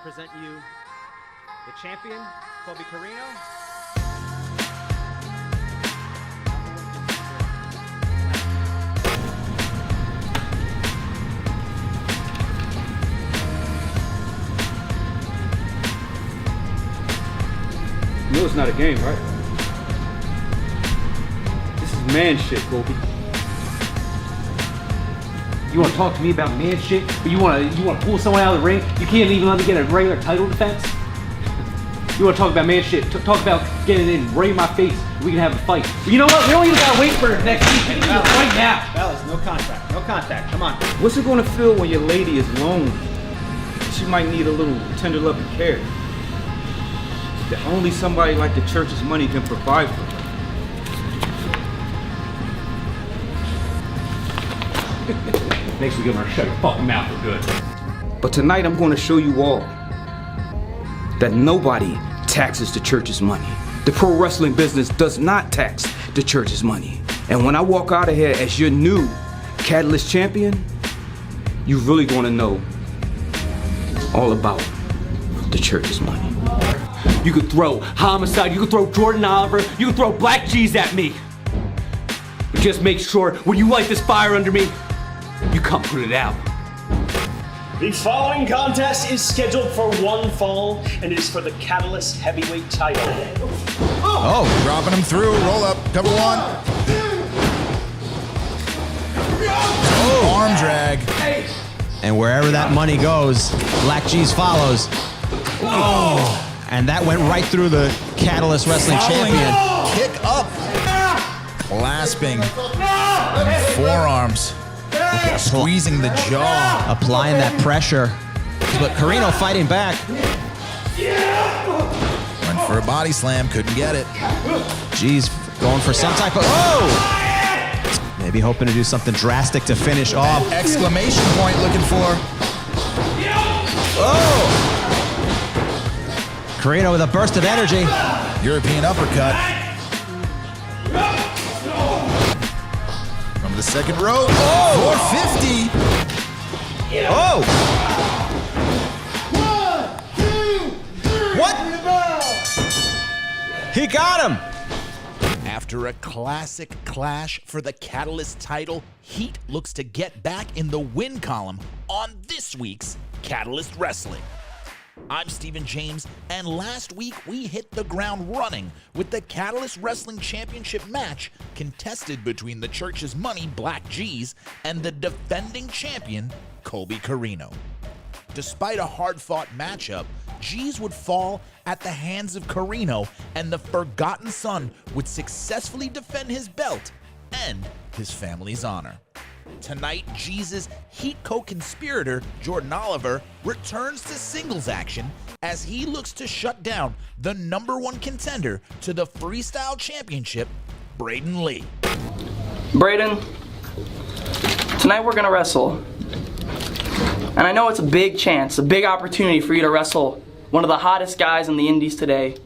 present you the champion, Colby Carino. You know it's not a game, right? This is man shit, Colby. You want to talk to me about man shit? But you want to pull someone out of the ring? You can't even let me get a regular title defense? You want to talk about man shit? Talk about getting in right in my face. We can have a fight. But you know what? We don't even gotta wait for next week. We can do it right now. Fellas, no contact. No contact. Come on. What's it gonna feel when your lady is lonely? She might need a little tender love and care that only somebody like the church's money can provide for her. Next week I'm gonna shut your fucking mouth for good. But tonight I'm gonna show you all that nobody taxes the church's money. The pro wrestling business does not tax the church's money. And when I walk out of here as your new Catalyst champion, you're really gonna know all about the church's money. You could throw Homicide, you could throw Jordan Oliver, you could throw Black G's at me. But just make sure when you light this fire under me, you come put it out. The following contest is scheduled for one fall and is for the Catalyst Heavyweight title. Oh, dropping him through. Roll up. Cover one. Oh, arm drag. And wherever that money goes, Black G's follows. Oh! And that went right through the Catalyst Wrestling champion. Kick up. Clasping. Forearms. Squeezing the jaw. Applying that pressure. But Carino fighting back. Went for a body slam. Couldn't get it. G's going for some type of... Oh! Maybe hoping to do something drastic to finish off. Exclamation point looking for. Oh! Carino with a burst of energy. European uppercut. From the second row. Oh! 450. Oh! What? He got him! After a classic clash for the Catalyst title, Heat looks to get back in the win column on this week's Catalyst Wrestling. I'm Stephen James, and last week we hit the ground running with the Catalyst Wrestling Championship match contested between the church's money Black G's and the defending champion Colby Carino. Despite a hard-fought matchup, G's would fall at the hands of Carino, and the Forgotten Son would successfully defend his belt and his family's honor. Tonight, G's Heat co-conspirator, Jordan Oliver, returns to singles action as he looks to shut down the #1 contender to the Freestyle Championship, Brayden Lee. Brayden, tonight we're gonna wrestle. And I know it's a big chance, a big opportunity for you to wrestle one of the hottest guys in the indies today,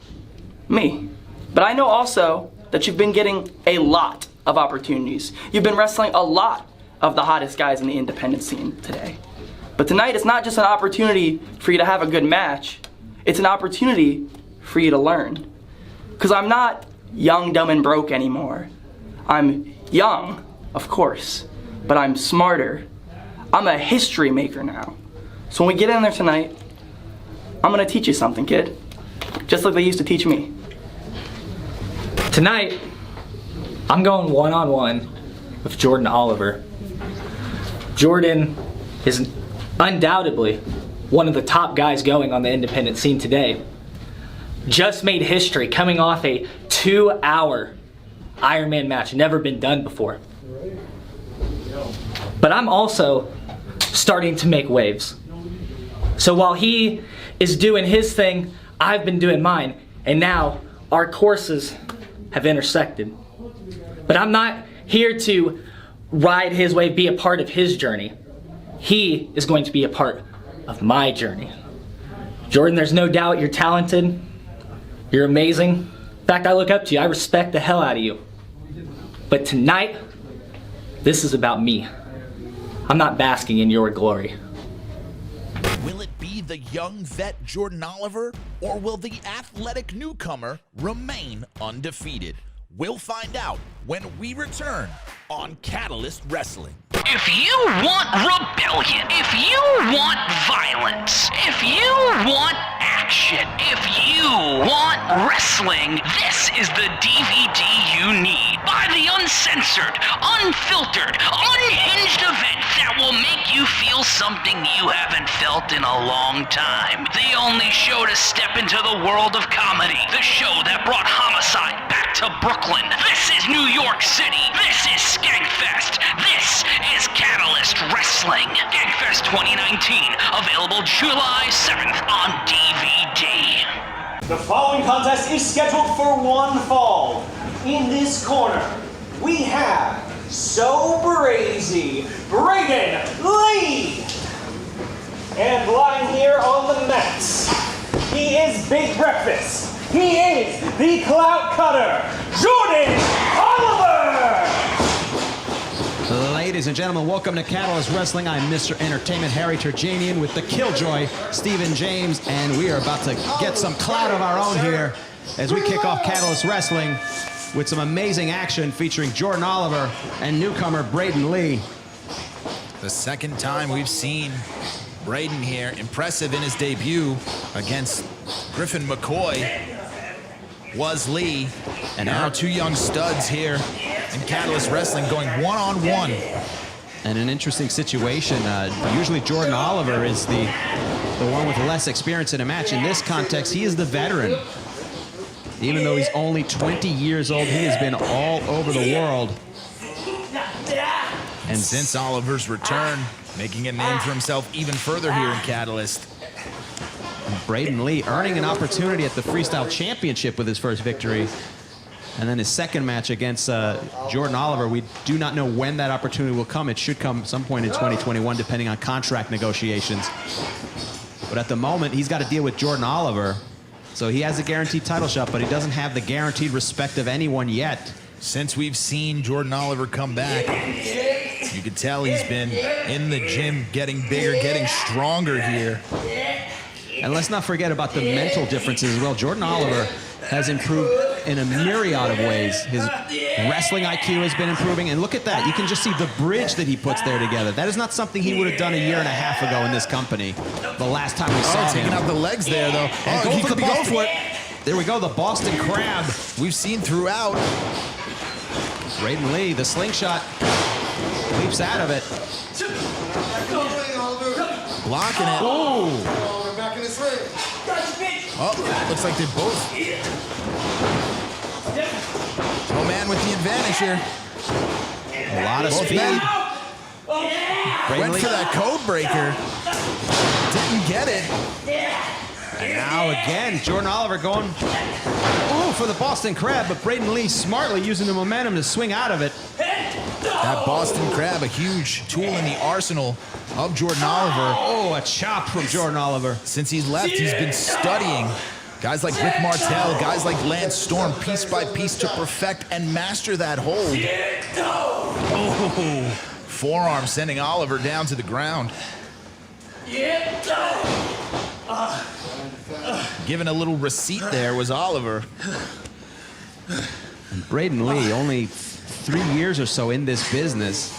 me. But I know also that you've been getting a lot of opportunities. You've been wrestling a lot of the hottest guys in the independent scene today. But tonight it's not just an opportunity for you to have a good match, it's an opportunity for you to learn. Because I'm not young, dumb, and broke anymore. I'm young, of course, but I'm smarter. I'm a history maker now. So when we get in there tonight, I'm gonna teach you something, kid. Just like they used to teach me. Tonight, I'm going one-on-one with Jordan Oliver. Jordan is undoubtedly one of the top guys going on the independent scene today. Just made history coming off a 2-hour Ironman match, never been done before. But I'm also starting to make waves. So while he is doing his thing, I've been doing mine, and now our courses have intersected. But I'm not here to ride his wave, be a part of his journey. He is going to be a part of my journey. Jordan, there's no doubt you're talented, you're amazing. In fact, I look up to you, I respect the hell out of you. But tonight, this is about me. I'm not basking in your glory. Will it be the young vet Jordan Oliver, or will the athletic newcomer remain undefeated? We'll find out when we return on Catalyst Wrestling. If you want rebellion, if you want violence, if you want action, if you want wrestling, this is the DVD you need. Buy the uncensored, unfiltered, unhinged event that will make you feel something you haven't felt in a long time. The only show to step into the world of comedy. The show that brought homicide back to Brooklyn. This is New York City. This is Skankfest. This is Catalyst Wrestling. Skankfest 2019, available July 7th on DVD. The following contest is scheduled for one fall. In this corner, we have So Brazy, Brayden Lee. And lying here on the mats, he is Big Breakfast. He is the Clout Cutter, Jordan Oliver! Ladies and gentlemen, welcome to Catalyst Wrestling. I'm Mr. Entertainment Harry Turjanian with the Killjoy, Stephen James, and we are about to get some clout of our own here as we kick off Catalyst Wrestling with some amazing action featuring Jordan Oliver and newcomer Brayden Lee. The second time we've seen Brayden here, impressive in his debut against Griffin McCoy, was Lee, and now two young studs here in Catalyst Wrestling going one-on-one. And an interesting situation. Usually Jordan Oliver is the one with less experience in a match. In this context, he is the veteran. Even though he's only 20 years old, he has been all over the world. And since Oliver's return, making a name for himself even further here in Catalyst. Brayden Lee earning an opportunity at the Freestyle Championship with his first victory. And then his second match against Jordan Oliver. We do not know when that opportunity will come. It should come some point in 2021, depending on contract negotiations. But at the moment, he's got to deal with Jordan Oliver. So he has a guaranteed title shot, but he doesn't have the guaranteed respect of anyone yet. Since we've seen Jordan Oliver come back, you can tell he's been in the gym, getting bigger, getting stronger here. And let's not forget about the mental differences as well. Jordan Oliver has improved in a myriad of ways. His wrestling IQ has been improving, and look at that. You can just see the bridge that he puts there together. That is not something he would have done a year and a half ago in this company. The last time we saw him. Taking out the legs there, though. And He could be going for it. There we go, the Boston Crab. We've seen throughout. Brayden Lee, the slingshot, leaps out of it. Blocking it. Oh! Oh, looks like they both. Oh man, with the advantage here. A lot of speed. Went for that code breaker. Didn't get it. And now again, Jordan Oliver going for the Boston Crab, but Brayden Lee smartly using the momentum to swing out of it. That Boston Crab, a huge tool in the arsenal of Jordan Oliver. Oh, a chop from Jordan Oliver. Since he's left, he's been studying guys like Rick Martel, guys like Lance Storm, piece by piece to perfect and master that hold. Oh, forearm sending Oliver down to the ground. Giving a little receipt there was Oliver. And Brayden Lee, only 3 years or so in this business.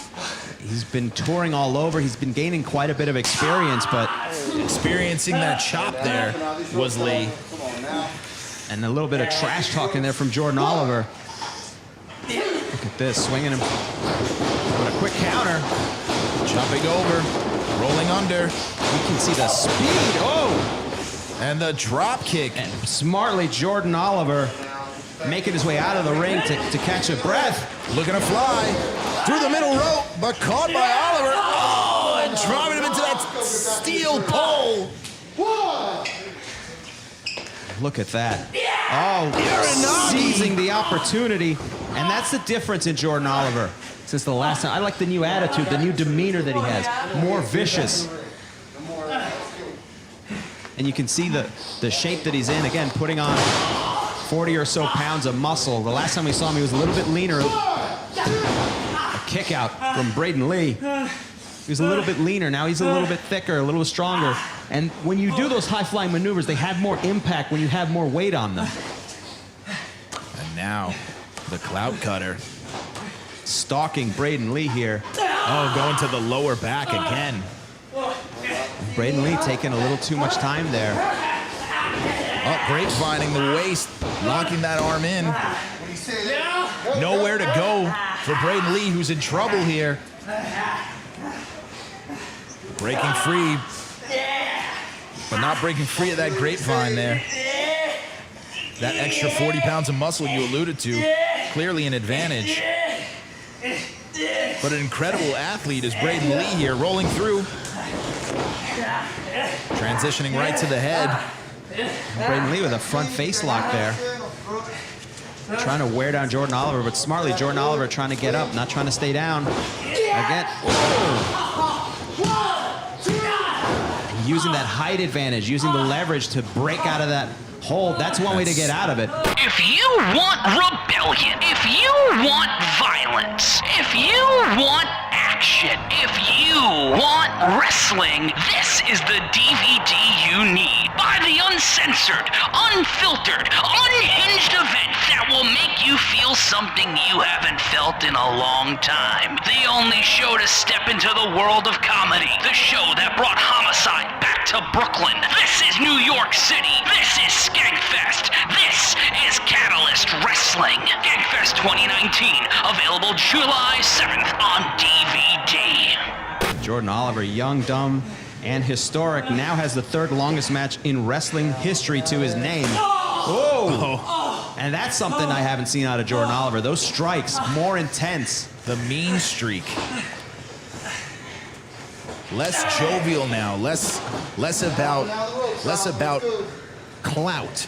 He's been touring all over. He's been gaining quite a bit of experience, but experiencing that chop there was Lee. And a little bit of trash talking there from Jordan Oliver. Look at this, swinging him. With a quick counter. Jumping over, rolling under. You can see the speed. Oh! And the drop kick. And smartly, Jordan Oliver making his way out of the ring to catch a breath. Looking to fly through the middle rope, but caught by Oliver. Oh, and driving him into that steel pole. Look at that. Oh, seizing the opportunity. And that's the difference in Jordan Oliver since the last time. I like the new attitude, the new demeanor that he has. More vicious. And you can see the shape that he's in. Again, putting on 40 or so pounds of muscle. The last time we saw him, he was a little bit leaner. A kick out from Brayden Lee. He was a little bit leaner. Now he's a little bit thicker, a little stronger. And when you do those high-flying maneuvers, they have more impact when you have more weight on them. And now, the clout cutter. Stalking Brayden Lee here. Oh, going to the lower back again. Brayden Lee taking a little too much time there. Oh, grapevining the waist, locking that arm in. Nowhere to go for Brayden Lee, who's in trouble here. Breaking free, but not breaking free of that grapevine there. That extra 40 pounds of muscle you alluded to, clearly an advantage. But an incredible athlete is Brayden Lee here, rolling through. Transitioning right to the head. Brayden Lee with a front face lock there. Trying to wear down Jordan Oliver, but smartly Jordan Oliver trying to get up, not trying to stay down. Again, using that height advantage, using the leverage to break out of that hold. That's one way to get out of it. If you want rebellion, if you want violence, if you want action, if you want wrestling, this is the DVD you need. Buy the uncensored, unfiltered, unhinged event that will make you feel something you haven't felt in a long time. The only show to step into the world of comedy. The show that brought homicide back to Brooklyn. This is New York City. This is Skankfest. This is Catalyst Wrestling. Skankfest 2019, available July 7th on DVD. Jordan Oliver, young, dumb, and historic, now has the third longest match in wrestling history to his name. Oh! And that's something I haven't seen out of Jordan Oliver. Those strikes, more intense. The mean streak. Less jovial now, less about clout.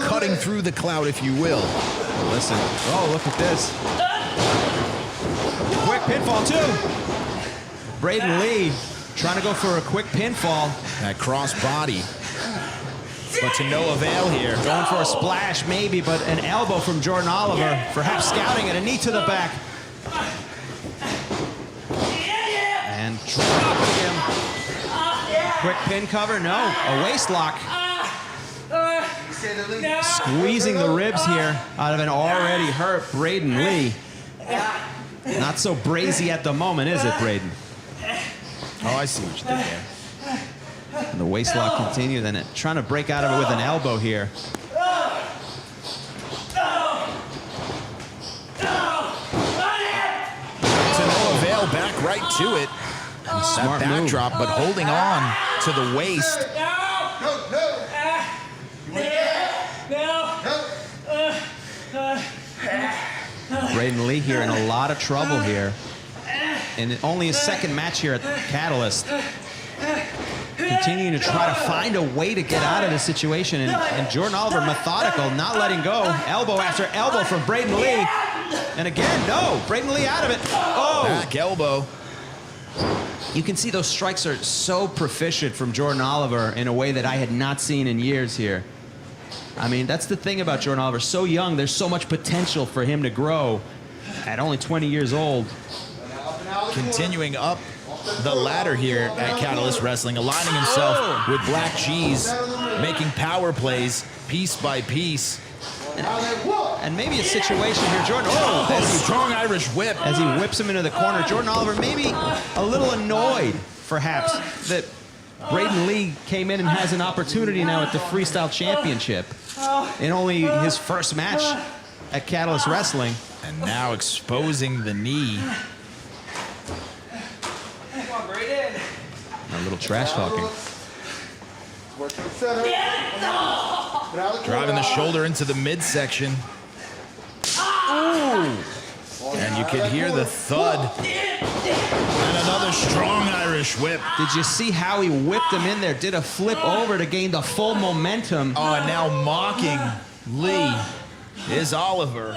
Cutting through the clout, if you will. Listen, oh, look at this. Quick pinfall, too. Brayden Lee trying to go for a quick pinfall. That cross body. But to no avail here. Going for a splash, maybe, but an elbow from Jordan Oliver. Perhaps scouting it, a knee to the back. And dropping him. Quick pin cover, no. A waist lock. Squeezing the ribs here out of an already hurt Brayden Lee. Not so brazy at the moment, is it, Brayden? Oh, I see what you did there. And the waist lock continues, and trying to break out of it with an elbow here. To no avail, back right to it. That backdrop, but holding on to the waist. Brayden Lee here in a lot of trouble here. And only his second match here at Catalyst. Continuing to try to find a way to get out of this situation. And Jordan Oliver methodical, not letting go. Elbow after elbow from Brayden Lee. And again, no, Brayden Lee out of it. Oh! Back elbow. You can see those strikes are so proficient from Jordan Oliver in a way that I had not seen in years here. I mean, that's the thing about Jordan Oliver. So young, there's so much potential for him to grow at only 20 years old. Continuing up the ladder here at Catalyst Wrestling, aligning himself with Black Cheese, making power plays piece by piece. And maybe a situation here, Jordan. Oh, strong Irish whip. As he whips him into the corner, Jordan Oliver maybe a little annoyed, perhaps, that Brayden Lee came in and has an opportunity now at the Freestyle Championship in only his first match at Catalyst Wrestling. And now exposing the knee. A little trash talking. Driving the shoulder into the midsection. Ooh. And you could hear the thud. And another strong Irish whip. Did you see how he whipped him in there? Did a flip over to gain the full momentum. Oh, and now mocking Lee is Oliver.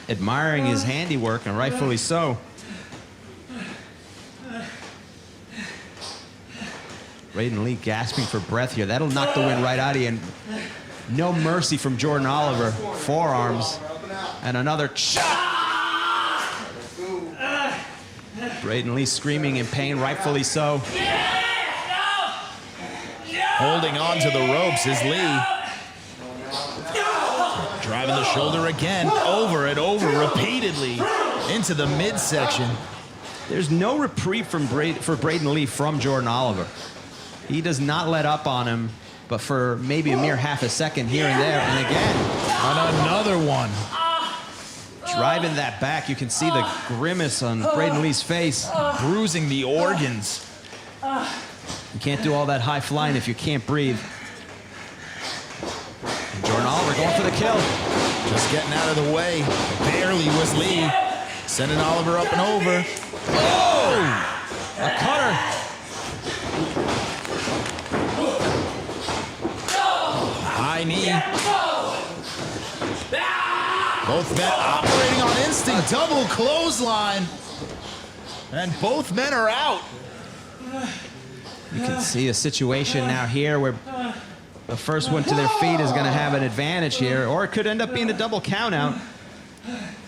Admiring his handiwork, and rightfully so. Brayden Lee gasping for breath here. That'll knock the wind right out of you. And no mercy from Jordan Oliver. Forearms. And another chop. Brayden Lee screaming in pain, rightfully so. Holding on to the ropes is Lee. Driving the shoulder again, over and over repeatedly into the midsection. There's no reprieve for Brayden Lee from Jordan Oliver. He does not let up on him, but for maybe a mere half a second here and there, and again. On another one. Driving that back, you can see the grimace on Brayden Lee's face. Bruising the organs. You can't do all that high flying if you can't breathe. And Jordan Oliver going for the kill. Just getting out of the way. Barely was Lee. Sending Oliver up and over. Oh! A cutter. High knee. Both men operating on instinct. Double clothesline. And both men are out. You can see a situation now here where the first one to their feet is going to have an advantage here, or it could end up being a double count out.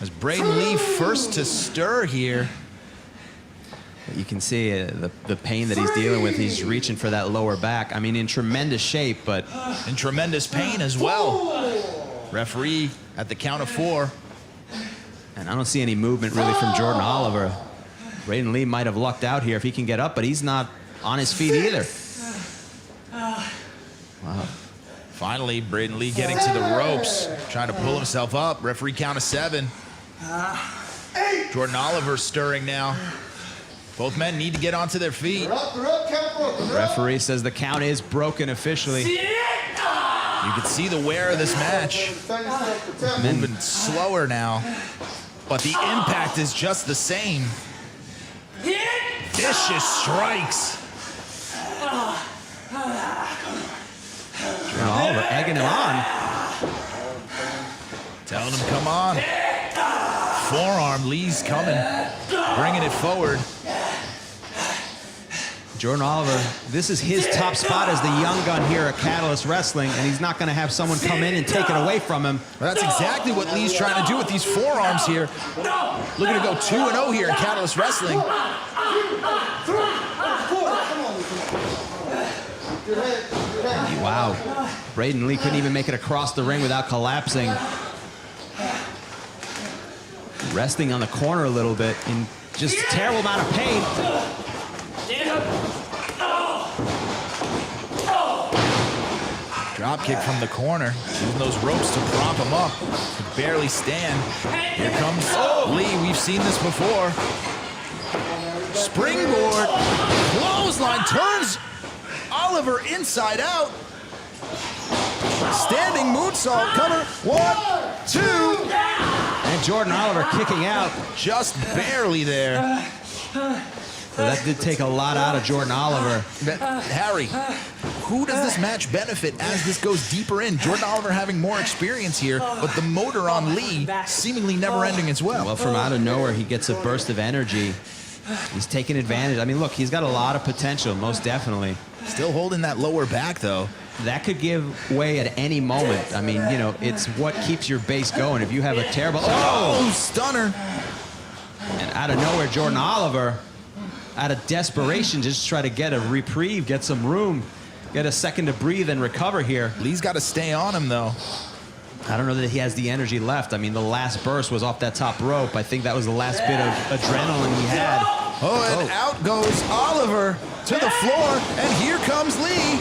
As Brayden Lee first to stir here. But you can see the pain that he's dealing with. He's reaching for that lower back. I mean, in tremendous shape, but in tremendous pain as well. Referee at the count of 4. And I don't see any movement really from Jordan Oliver. Brayden Lee might have lucked out here if he can get up, but he's not on his feet either. Wow. Finally, Brayden Lee getting to the ropes, trying to pull himself up. Referee count of 7. Jordan Oliver stirring now. Both men need to get onto their feet. Referee says the count is broken officially. You can see the wear of this match. Moving slower now, but the impact is just the same. Vicious strikes. Jordan Oliver egging him on. Telling him, come on. Forearm, Lee's coming. Bringing it forward. Jordan Oliver, this is his top spot as the young gun here at Catalyst Wrestling, and he's not going to have someone come in and take it away from him. Well, that's exactly what Lee's trying to do with these forearms here. Looking to go 2-0 here in Catalyst Wrestling. Wow. Brayden Lee couldn't even make it across the ring without collapsing. Resting on the corner a little bit in just a terrible amount of pain. Drop kick from the corner. Using those ropes to prop him up. Could barely stand. Here comes Lee. We've seen this before. Springboard. Clothesline turns Oliver inside out. Standing moonsault cover. 1, 2. And Jordan Oliver kicking out. Just barely there. So that did take a lot out of Jordan Oliver. Harry, who does this match benefit as this goes deeper in? Jordan Oliver having more experience here, but the motor on Lee seemingly never ending as well. Well, from out of nowhere, he gets a burst of energy. He's taking advantage. I mean, look, he's got a lot of potential, most definitely. Still holding that lower back, though. That could give way at any moment. I mean, you know, it's what keeps your base going. If you have a terrible... Oh, stunner. And out of nowhere, Jordan Oliver, out of desperation, just try to get a reprieve, get some room, get a second to breathe and recover here. Lee's got to stay on him, though. I don't know that he has the energy left. I mean, the last burst was off that top rope. I think that was the last bit of adrenaline he had. Oh, and out goes Oliver to the floor, and here comes Lee.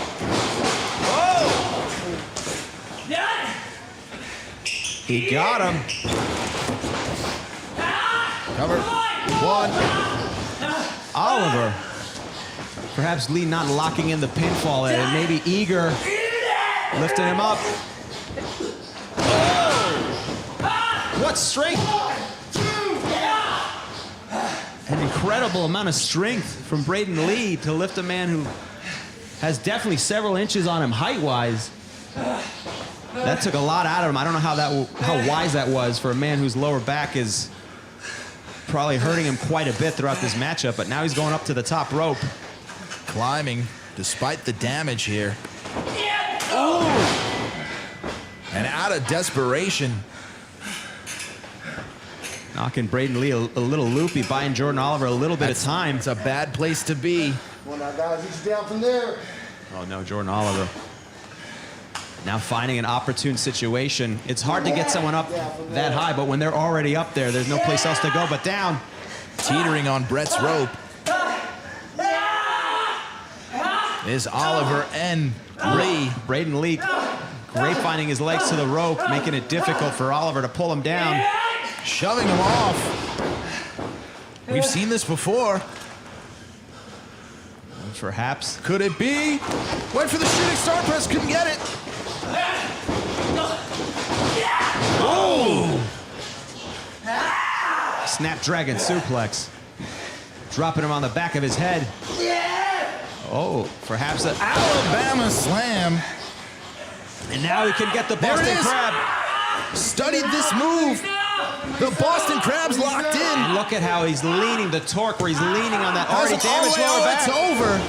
He got him. Cover. 1. Oliver. Perhaps Lee not locking in the pinfall and maybe eager, lifting him up. What strength! An incredible amount of strength from Brayden Lee to lift a man who has definitely several inches on him height-wise. That took a lot out of him. I don't know how wise that was for a man whose lower back is probably hurting him quite a bit throughout this matchup, but now he's going up to the top rope. Climbing despite the damage here. Ooh. And out of desperation, Knocking Brayden Lee a little loopy, buying Jordan Oliver a little bit of time. It's a bad place to be. Come on now, guys, he's down from there. Oh no, Jordan Oliver. Now finding an opportune situation. It's hard to get someone up that high, but when they're already up there, there's no place else to go but down. Teetering on Brett's rope is Oliver and Lee. Brayden Lee grapevinding his legs to the rope, making it difficult for Oliver to pull him down. Shoving him off. We've seen this before. Perhaps. Could it be? Went for the shooting star press, couldn't get it. Oh! Snapdragon suplex. Dropping him on the back of his head. Oh, perhaps a Alabama slam. And now he can get the There it Boston is. Crab. Studied this move. The Boston Crab's locked in. And look at how he's leaning, the torque where he's leaning on that already damaged lower back. It's over.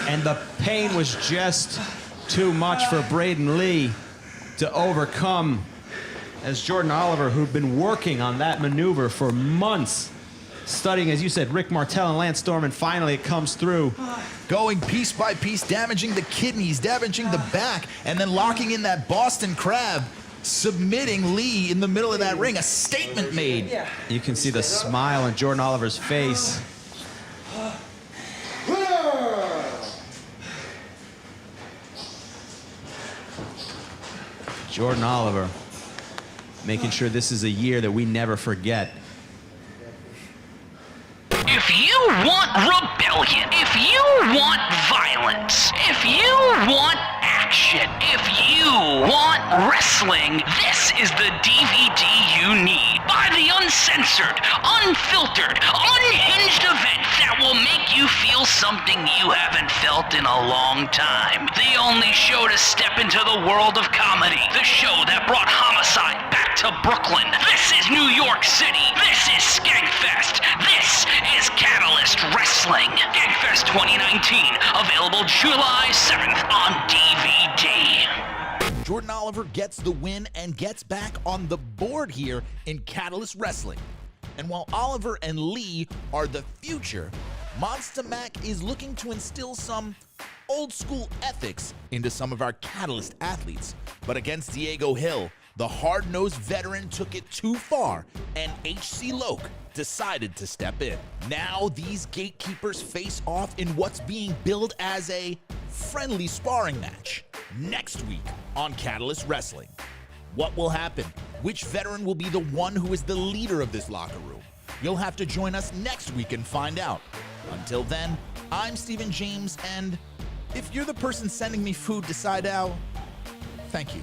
And the pain was just too much for Brayden Lee to overcome, as Jordan Oliver, who'd been working on that maneuver for months, studying, as you said, Rick Martel and Lance Storm, and finally it comes through. Going piece by piece, damaging the kidneys, damaging the back, and then locking in that Boston Crab, submitting Lee in the middle of that ring. A statement made. You can see the smile on Jordan Oliver's face. Jordan Oliver making sure this is a year that we never forget. If you want rebellion, if you want violence, if you want action, if you want wrestling, this is the DVD you need. Buy the uncensored, unfiltered, unhinged event that will make you feel something you haven't felt in a long time. The only show to step into the world of comedy. The show that brought Homicide back to Brooklyn. This is New York City. This is Skankfest. This is Catalyst Wrestling. Skankfest 2019. Available July 7th on DVD. Jordan Oliver gets the win and gets back on the board here in Catalyst Wrestling. And while Oliver and Lee are the future, Monster Mac is looking to instill some old school ethics into some of our Catalyst athletes. But against Diego Hill, the hard-nosed veteran took it too far, and HC Loke decided to step in. Now these gatekeepers face off in what's being billed as a friendly sparring match next week on Catalyst Wrestling. What will happen? Which veteran will be the one who is the leader of this locker room? You'll have to join us next week and find out. Until then, I'm Stephen James, and if you're the person sending me food to Sidao, thank you.